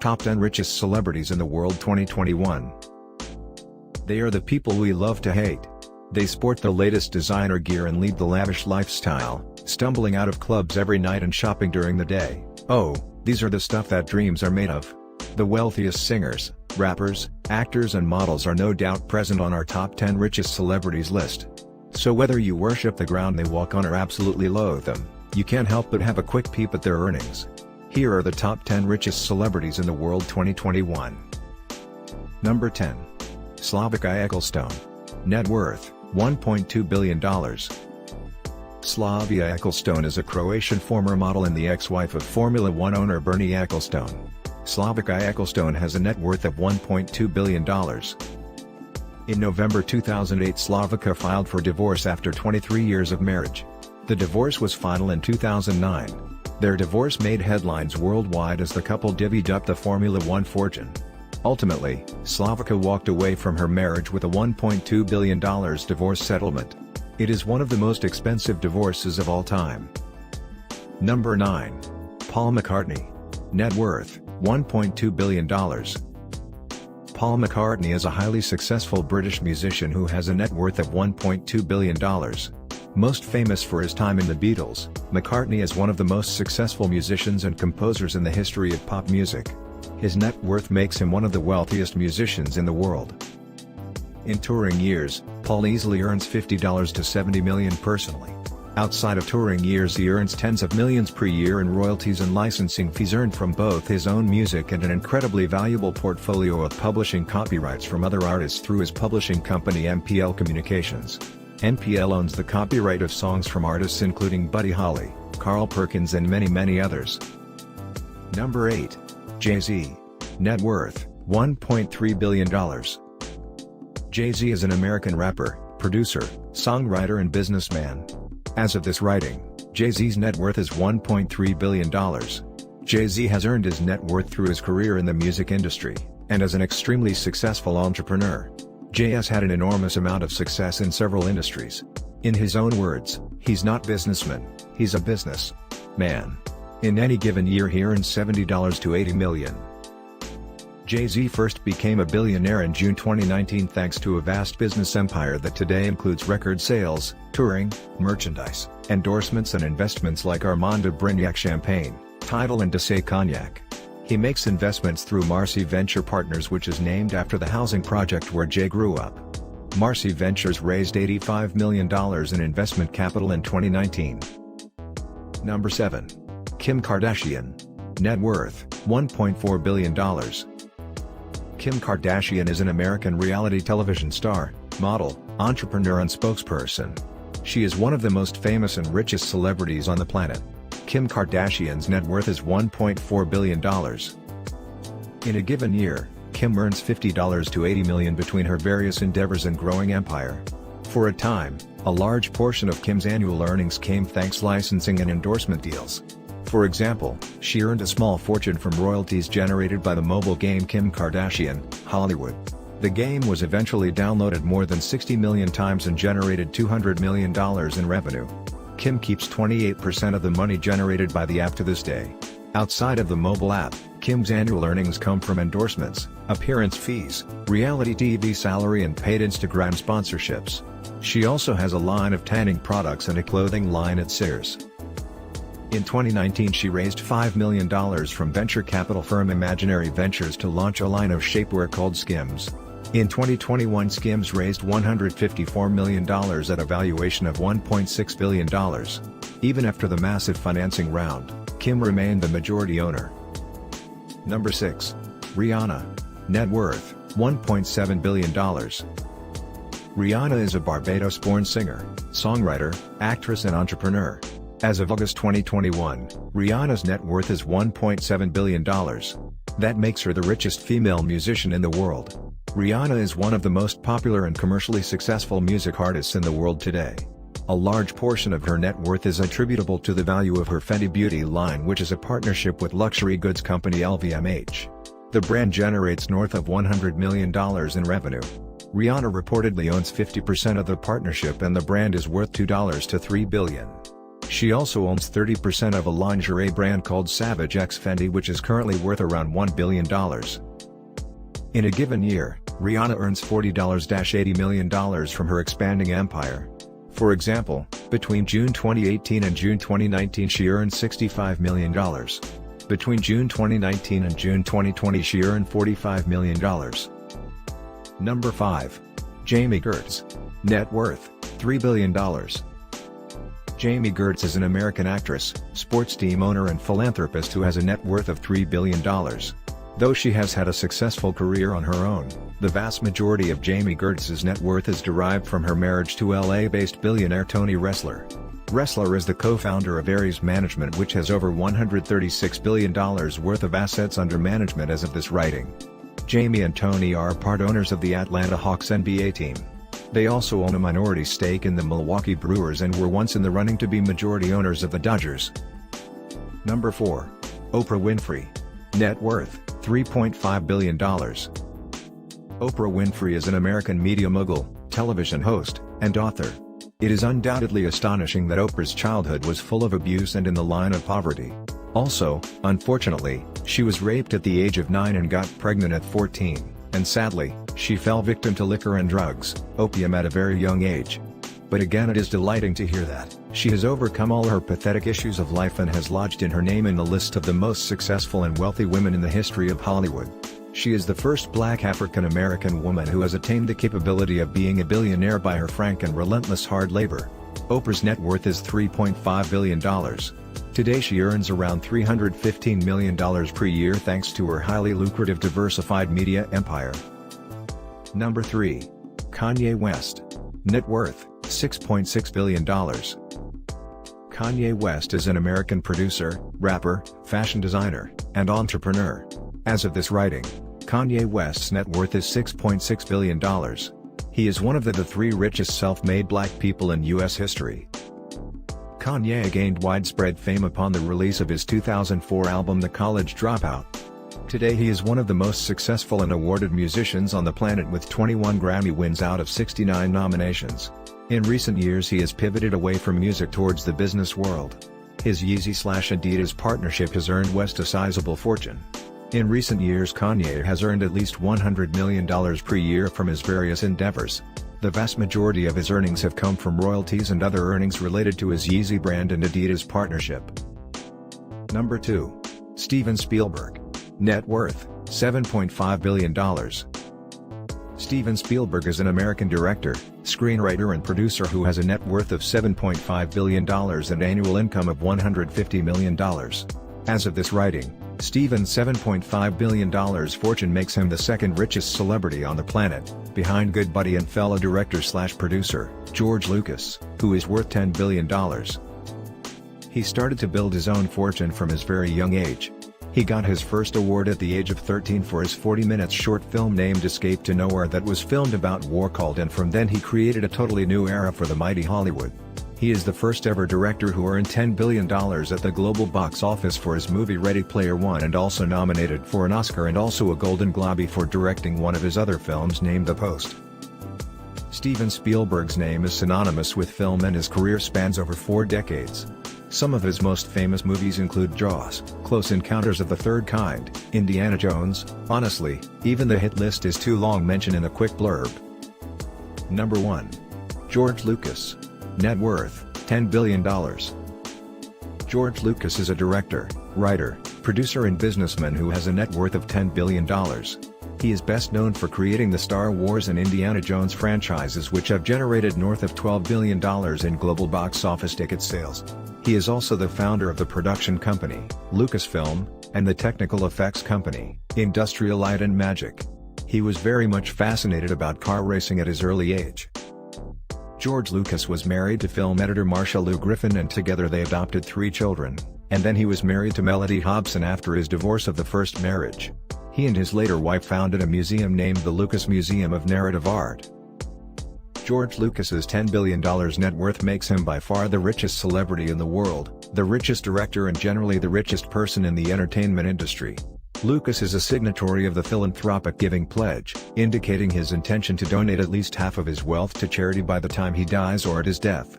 Top 10 Richest Celebrities in the World 2021. They are the people we love to hate. They sport the latest designer gear and lead the lavish lifestyle, stumbling out of clubs every night and shopping during the day. Oh, these are the stuff that dreams are made of. The wealthiest singers, rappers, actors and models are no doubt present on our top 10 richest celebrities list. So whether you worship the ground they walk on or absolutely loathe them, you can't help but have a quick peep at their earnings. Here are the top 10 richest celebrities in the world 2021. Number 10. Slavica Ecclestone. Net worth, $1.2 billion. Slavia Ecclestone is a Croatian former model and the ex-wife of Formula One owner Bernie Ecclestone. Slavica Ecclestone has a net worth of $1.2 billion. In November 2008, Slavica filed for divorce after 23 years of marriage. The divorce was final in 2009. Their divorce made headlines worldwide as the couple divvied up the Formula One fortune. Ultimately, Slavica walked away from her marriage with a $1.2 billion divorce settlement. It is one of the most expensive divorces of all time. Number 9. Paul McCartney. Net worth, $1.2 billion. Paul McCartney is a highly successful British musician who has a net worth of $1.2 billion. Most famous for his time in the Beatles, McCartney is one of the most successful musicians and composers in the history of pop music. His net worth makes him one of the wealthiest musicians in the world. In touring years, Paul easily earns $50 to $70 million personally. Outside of touring years, he earns tens of millions per year in royalties and licensing fees earned from both his own music and an incredibly valuable portfolio of publishing copyrights from other artists through his publishing company MPL Communications. MPL owns the copyright of songs from artists including Buddy Holly, Carl Perkins and many others. Number 8. Jay-Z. Net worth, $1.3 billion. Jay-Z is an American rapper, producer, songwriter and businessman. As of this writing, Jay-Z's net worth is $1.3 billion. Jay-Z has earned his net worth through his career in the music industry, and as an extremely successful entrepreneur. Jay has had an enormous amount of success in several industries. In his own words, he's not businessman, he's a business man. In any given year he earns $70 to $80 million. Jay-Z first became a billionaire in June 2019 thanks to a vast business empire that today includes record sales, touring, merchandise, endorsements and investments like Armand de Brignac Champagne, Tidal and D'Ussé Cognac. He makes investments through Marcy Venture Partners, which is named after the housing project where Jay grew up. Marcy Ventures raised $85 million in investment capital in 2019. Number 7. Kim Kardashian. Net worth, $1.4 billion. Kim Kardashian is an American reality television star, model, entrepreneur and spokesperson. She is one of the most famous and richest celebrities on the planet. Kim Kardashian's net worth is $1.4 billion. In a given year, Kim earns $50 to $80 million between her various endeavors and growing empire. For a time, a large portion of Kim's annual earnings came thanks licensing and endorsement deals. For example, she earned a small fortune from royalties generated by the mobile game Kim Kardashian, Hollywood. The game was eventually downloaded more than 60 million times and generated $200 million in revenue. Kim keeps 28% of the money generated by the app to this day. Outside of the mobile app, Kim's annual earnings come from endorsements, appearance fees, reality TV salary and paid Instagram sponsorships. She also has a line of tanning products and a clothing line at Sears. In 2019 she raised $5 million from venture capital firm Imaginary Ventures to launch a line of shapewear called Skims. In 2021 Skims raised $154 million at a valuation of $1.6 billion. Even after the massive financing round, Kim remained the majority owner. Number 6. Rihanna. Net worth, $1.7 billion. Rihanna is a Barbados-born singer, songwriter, actress and entrepreneur. As of August 2021, Rihanna's net worth is $1.7 billion. That makes her the richest female musician in the world. Rihanna is one of the most popular and commercially successful music artists in the world today. A large portion of her net worth is attributable to the value of her Fenty Beauty line, which is a partnership with luxury goods company LVMH. The brand generates north of $100 million in revenue. Rihanna reportedly owns 50% of the partnership and the brand is worth $2 to $3 billion. She also owns 30% of a lingerie brand called Savage X Fenty, which is currently worth around $1 billion. In a given year, Rihanna earns $40-80 million from her expanding empire. For example, between June 2018 and June 2019 she earned $65 million. Between June 2019 and June 2020 she earned $45 million. Number 5. Jami Gertz. Net worth, $3 billion. Jami Gertz is an American actress, sports team owner and philanthropist who has a net worth of $3 billion. Though she has had a successful career on her own, the vast majority of Jami Gertz's net worth is derived from her marriage to LA-based billionaire Tony Ressler. Ressler is the co-founder of Ares Management, which has over $136 billion worth of assets under management as of this writing. Jami and Tony are part owners of the Atlanta Hawks NBA team. They also own a minority stake in the Milwaukee Brewers and were once in the running to be majority owners of the Dodgers. Number 4. Oprah Winfrey. Net worth, $3.5 billion. Oprah Winfrey is an American media mogul, television host, and author. It is undoubtedly astonishing that Oprah's childhood was full of abuse and in the line of poverty. Also, unfortunately, she was raped at the age of 9 and got pregnant at 14, and sadly, she fell victim to liquor and drugs, opium at a very young age. But again, it is delighting to hear that she has overcome all her pathetic issues of life and has lodged in her name in the list of the most successful and wealthy women in the history of Hollywood. She is the first Black African-American woman who has attained the capability of being a billionaire by her frank and relentless hard labor. Oprah's net worth is $3.5 billion. Today she earns around $315 million per year thanks to her highly lucrative diversified media empire. Number 3. Kanye West. Net worth, $6.6 billion. Kanye West is an American producer, rapper, fashion designer, and entrepreneur. As of this writing, Kanye West's net worth is $6.6 billion. He is one of the 3 richest self-made black people in U.S. history. Kanye gained widespread fame upon the release of his 2004 album The College Dropout. Today he is one of the most successful and awarded musicians on the planet with 21 Grammy wins out of 69 nominations. In recent years he has pivoted away from music towards the business world. His Yeezy/Adidas partnership has earned West a sizable fortune. In recent years Kanye has earned at least $100 million per year from his various endeavors. The vast majority of his earnings have come from royalties and other earnings related to his Yeezy brand and Adidas partnership. Number 2. Steven Spielberg. Net worth, $7.5 billion. Steven Spielberg is an American director, screenwriter and producer who has a net worth of $7.5 billion and annual income of $150 million. As of this writing, Steven's $7.5 billion fortune makes him the second richest celebrity on the planet, behind good buddy and fellow director/producer, George Lucas, who is worth $10 billion. He started to build his own fortune from his very young age. He got his first award at the age of 13 for his 40-minute short film named Escape to Nowhere that was filmed about war called, and from then he created a totally new era for the mighty Hollywood. He is the first ever director who earned $10 billion at the global box office for his movie Ready Player One, and also nominated for an Oscar and also a Golden Globe for directing one of his other films named The Post. Steven Spielberg's name is synonymous with film and his career spans over 4 decades. Some of his most famous movies include Jaws, Close Encounters of the Third Kind, Indiana Jones. Honestly, even the hit list is too long mention in a quick blurb. Number 1. George Lucas. Net worth, $10 billion. George Lucas is a director, writer, producer and businessman who has a net worth of $10 billion. He is best known for creating the Star Wars and Indiana Jones franchises, which have generated north of $12 billion in global box office ticket sales. He is also the founder of the production company, Lucasfilm, and the technical effects company, Industrial Light and Magic. He was very much fascinated about car racing at his early age. George Lucas was married to film editor Marsha Lou Griffin, and together they adopted 3 children, and then he was married to Melody Hobson after his divorce of the first marriage. He and his later wife founded a museum named the Lucas Museum of Narrative Art. George Lucas's $10 billion net worth makes him by far the richest celebrity in the world, the richest director and generally the richest person in the entertainment industry. Lucas is a signatory of the Philanthropic Giving Pledge, indicating his intention to donate at least half of his wealth to charity by the time he dies or at his death.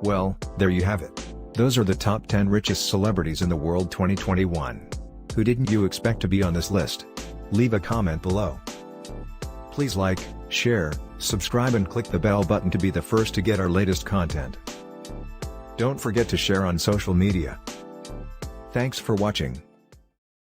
Well, there you have it. Those are the top 10 richest celebrities in the world 2021. Who didn't you expect to be on this list? Leave a comment below. Please like, share, subscribe and click the bell button to be the first to get our latest content. Don't forget to share on social media. Thanks for watching.